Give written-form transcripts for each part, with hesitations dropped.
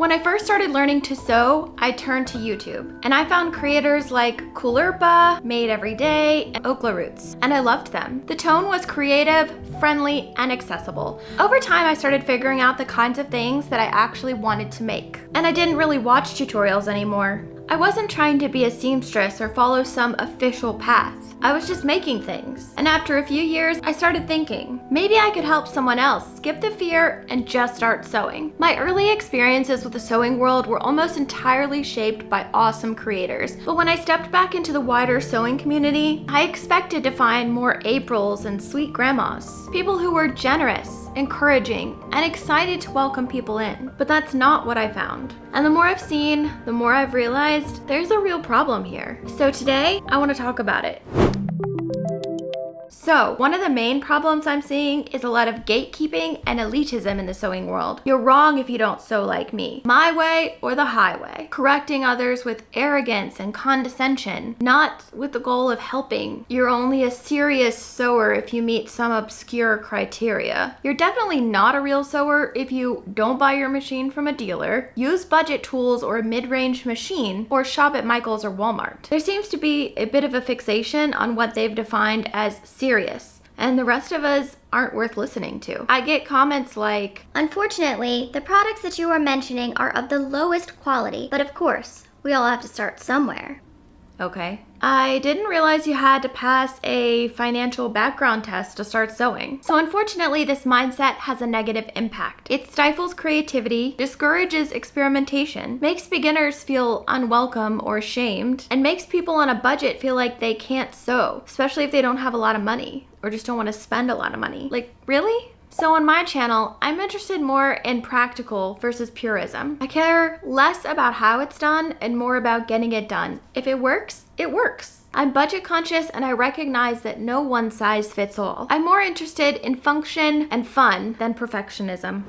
When I first started learning to sew, I turned to YouTube, and I found creators like Coolurpa, Made Every Day, and Okla Roots, and I loved them. The tone was creative, friendly, and accessible. Over time, I started figuring out the kinds of things that I actually wanted to make, and I didn't really watch tutorials anymore. I wasn't trying to be a seamstress or follow some official path. I was just making things. And after a few years, I started thinking, maybe I could help someone else skip the fear and just start sewing. My early experiences with the sewing world were almost entirely shaped by awesome creators. But when I stepped back into the wider sewing community, I expected to find more Aprils and sweet grandmas. People who were generous, encouraging, and excited to welcome people in. But that's not what I found. And the more I've seen, the more I've realized there's a real problem here. So today, I want to talk about it. So, one of the main problems I'm seeing is a lot of gatekeeping and elitism in the sewing world. You're wrong if you don't sew like me. My way or the highway. Correcting others with arrogance and condescension, not with the goal of helping. You're only a serious sewer if you meet some obscure criteria. You're definitely not a real sewer if you don't buy your machine from a dealer, use budget tools or a mid-range machine, or shop at Michael's or Walmart. There seems to be a bit of a fixation on what they've defined as serious, and the rest of us aren't worth listening to. I get comments like, "Unfortunately, the products that you are mentioning are of the lowest quality, but of course, we all have to start somewhere." Okay. I didn't realize you had to pass a financial background test to start sewing. So unfortunately, this mindset has a negative impact. It stifles creativity, discourages experimentation, makes beginners feel unwelcome or ashamed, and makes people on a budget feel like they can't sew, especially if they don't have a lot of money or just don't want to spend a lot of money. Like, really? So on my channel, I'm interested more in practical versus purism. I care less about how it's done and more about getting it done. If it works, it works. I'm budget conscious and I recognize that no one size fits all. I'm more interested in function and fun than perfectionism.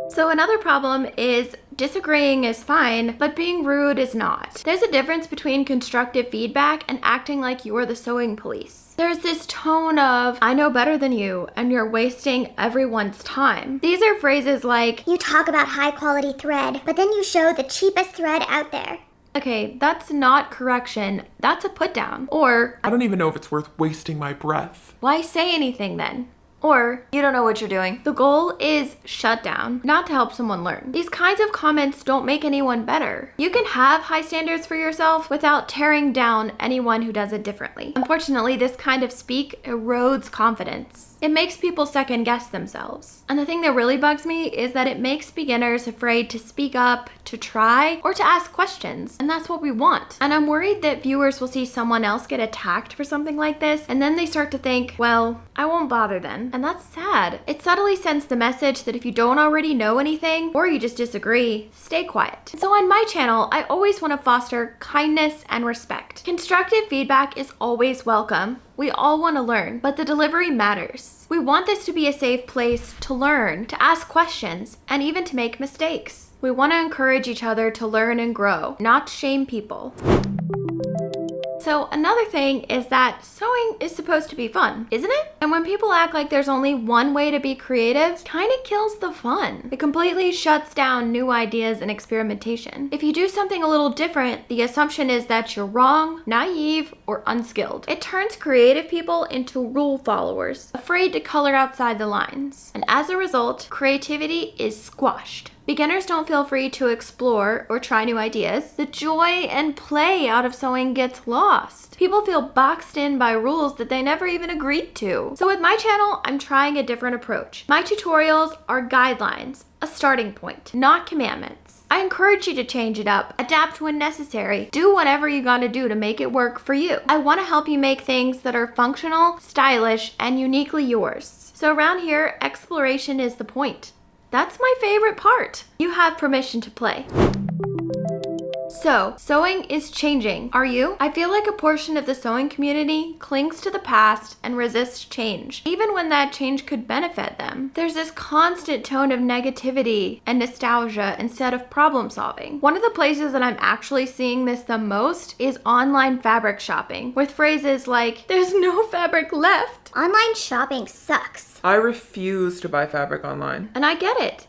So another problem is disagreeing is fine, but being rude is not. There's a difference between constructive feedback and acting like you're the sewing police. There's this tone of, I know better than you, and you're wasting everyone's time. These are phrases like, "You talk about high quality thread, but then you show the cheapest thread out there." okay, that's not correction, that's a put down. Or, I don't even know if it's worth wasting my breath. why say anything then? Or, you don't know what you're doing. The goal is shut down, not to help someone learn. These kinds of comments don't make anyone better. You can have high standards for yourself without tearing down anyone who does it differently. Unfortunately, this kind of speak erodes confidence. It makes people second guess themselves. And the thing that really bugs me is that it makes beginners afraid to speak up, to try, or to ask questions. And that's what we want. And I'm worried that viewers will see someone else get attacked for something like this, and then they start to think, well, I won't bother then. And that's sad. It subtly sends the message that if you don't already know anything, or you just disagree, stay quiet. So on my channel, I always want to foster kindness and respect. Constructive feedback is always welcome. We all want to learn, but the delivery matters. We want this to be a safe place to learn, to ask questions, and even to make mistakes. We want to encourage each other to learn and grow, not shame people. So another thing is that sewing is supposed to be fun, isn't it? And when people act like there's only one way to be creative, it kind of kills the fun. It completely shuts down new ideas and experimentation. If you do something a little different, the assumption is that you're wrong, naive, or unskilled. It turns creative people into rule followers, afraid to color outside the lines. And as a result, creativity is squashed. Beginners don't feel free to explore or try new ideas. The joy and play out of sewing gets lost. People feel boxed in by rules that they never even agreed to. So with my channel, I'm trying a different approach. My tutorials are guidelines, a starting point, not commandments. I encourage you to change it up, adapt when necessary, do whatever you gotta do to make it work for you. I wanna help you make things that are functional, stylish, and uniquely yours. So around here, exploration is the point. That's my favorite part. You have permission to play. So, sewing is changing. Are you? I feel like a portion of the sewing community clings to the past and resists change, even when that change could benefit them. There's this constant tone of negativity and nostalgia instead of problem solving. One of the places that I'm actually seeing this the most is online fabric shopping, with phrases like, "There's no fabric left." Online shopping sucks. I refuse to buy fabric online. And I get it.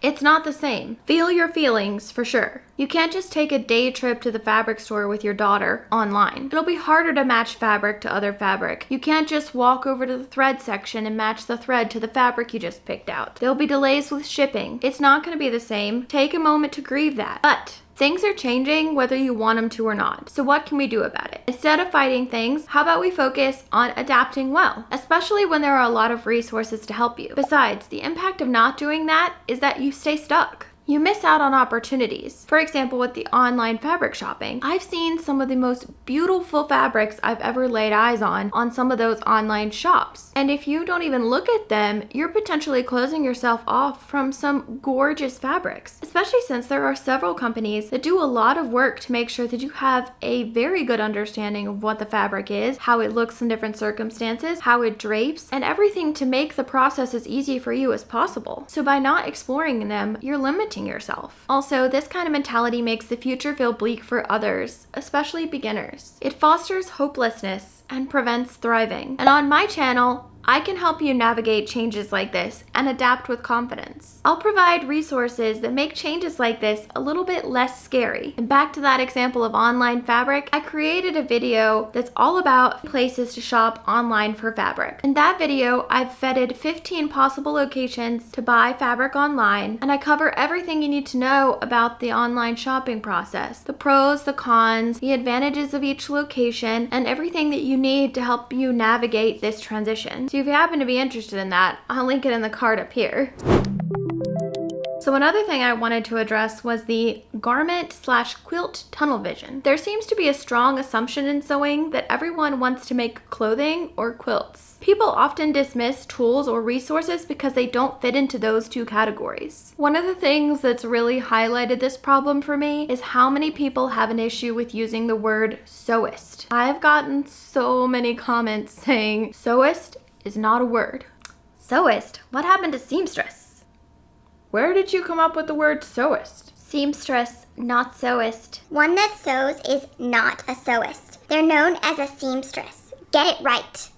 It's not the same. Feel your feelings for sure. You can't just take a day trip to the fabric store with your daughter online. It'll be harder to match fabric to other fabric. You can't just walk over to the thread section and match the thread to the fabric you just picked out. There'll be delays with shipping. It's not going to be the same. Take a moment to grieve that. But things are changing whether you want them to or not. So what can we do about it? Instead of fighting things, how about we focus on adapting well, especially when there are a lot of resources to help you. Besides, the impact of not doing that is that you stay stuck. You miss out on opportunities. For example, with the online fabric shopping, I've seen some of the most beautiful fabrics I've ever laid eyes on some of those online shops. And if you don't even look at them, you're potentially closing yourself off from some gorgeous fabrics, especially since there are several companies that do a lot of work to make sure that you have a very good understanding of what the fabric is, how it looks in different circumstances, how it drapes, and everything to make the process as easy for you as possible. So by not exploring them, you're limiting yourself. Also, this kind of mentality makes the future feel bleak for others, especially beginners. It fosters hopelessness and prevents thriving. And on my channel, I can help you navigate changes like this and adapt with confidence. I'll provide resources that make changes like this a little bit less scary. And back to that example of online fabric, I created a video that's all about places to shop online for fabric. In that video, I've vetted 15 possible locations to buy fabric online, and I cover everything you need to know about the online shopping process, the pros, the cons, the advantages of each location, and everything that you need to help you navigate this transition. So if you happen to be interested in that, I'll link it in the card up here. So another thing I wanted to address was the garment/quilt tunnel vision. There seems to be a strong assumption in sewing that everyone wants to make clothing or quilts. People often dismiss tools or resources because they don't fit into those two categories. One of the things that's really highlighted this problem for me is how many people have an issue with using the word sewist. I've gotten so many comments saying sewist is not a word. Sewist? What happened to seamstress? Where did you come up with the word sewist? Seamstress, not sewist. One that sews is not a sewist. They're known as a seamstress. Get it right.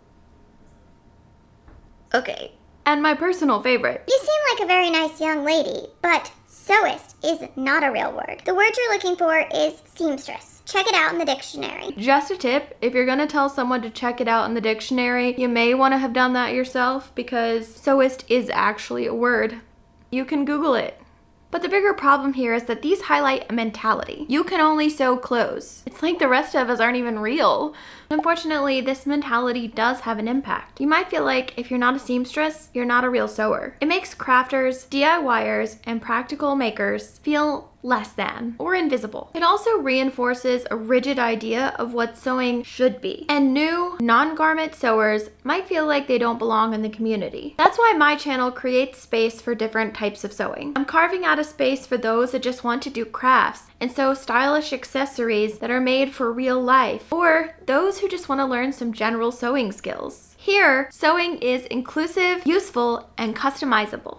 Okay. And my personal favorite. You seem like a very nice young lady, but sewist is not a real word. The word you're looking for is seamstress. Check it out in the dictionary. Just a tip, if you're gonna tell someone to check it out in the dictionary, you may want to have done that yourself because sewist is actually a word. You can Google it. But the bigger problem here is that these highlight a mentality. You can only sew clothes. It's like the rest of us aren't even real. Unfortunately, this mentality does have an impact. You might feel like if you're not a seamstress, you're not a real sewer. It makes crafters, DIYers, and practical makers feel less than or invisible. It also reinforces a rigid idea of what sewing should be. And new, non-garment sewers might feel like they don't belong in the community. That's why my channel creates space for different types of sewing. I'm carving out a space for those that just want to do crafts and sew stylish accessories that are made for real life, or those who just want to learn some general sewing skills. Here, sewing is inclusive, useful, and customizable.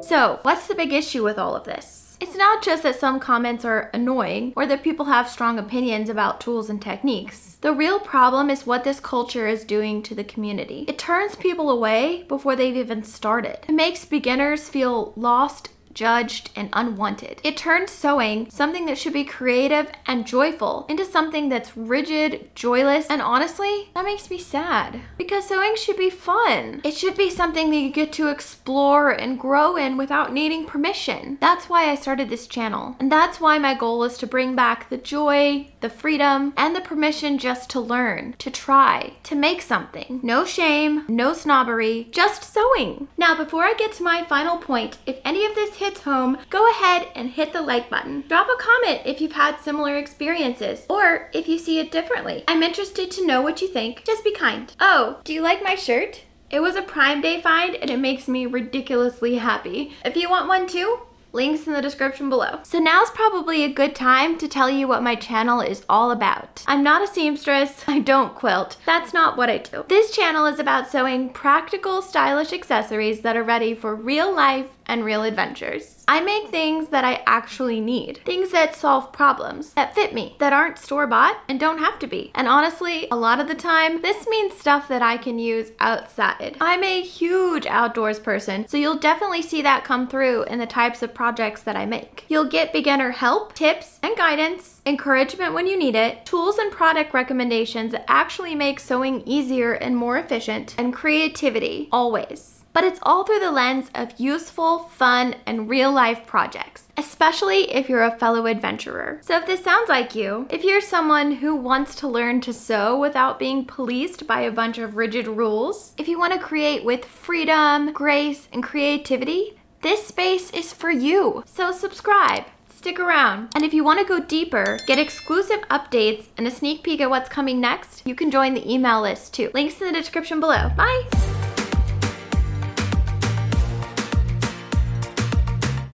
So, what's the big issue with all of this? It's not just that some comments are annoying or that people have strong opinions about tools and techniques. The real problem is what this culture is doing to the community. It turns people away before they've even started. It makes beginners feel lost, judged, and unwanted. It turns sewing, something that should be creative and joyful, into something that's rigid, joyless, and honestly, that makes me sad. Because sewing should be fun. It should be something that you get to explore and grow in without needing permission. That's why I started this channel. And that's why my goal is to bring back the joy, the freedom, and the permission just to learn, to try, to make something. No shame, no snobbery, just sewing. Now, before I get to my final point, if any of this hits home, go ahead and hit the like button. Drop a comment if you've had similar experiences or if you see it differently. I'm interested to know what you think. Just be kind. Oh, do you like my shirt? It was a Prime Day find and it makes me ridiculously happy. If you want one too, links in the description below. So now's probably a good time to tell you what my channel is all about. I'm not a seamstress, I don't quilt. That's not what I do. This channel is about sewing practical, stylish accessories that are ready for real life and real adventures. I make things that I actually need, things that solve problems, that fit me, that aren't store-bought and don't have to be. And honestly, a lot of the time, this means stuff that I can use outside. I'm a huge outdoors person, so you'll definitely see that come through in the types of projects that I make. You'll get beginner help, tips, and guidance, encouragement when you need it, tools and product recommendations that actually make sewing easier and more efficient, and creativity, always. But it's all through the lens of useful, fun, and real-life projects, especially if you're a fellow adventurer. So if this sounds like you, if you're someone who wants to learn to sew without being policed by a bunch of rigid rules, if you want to create with freedom, grace, and creativity, this space is for you. So subscribe. Stick around. And if you want to go deeper, get exclusive updates and a sneak peek at what's coming next, you can join the email list too. Links in the description below. Bye!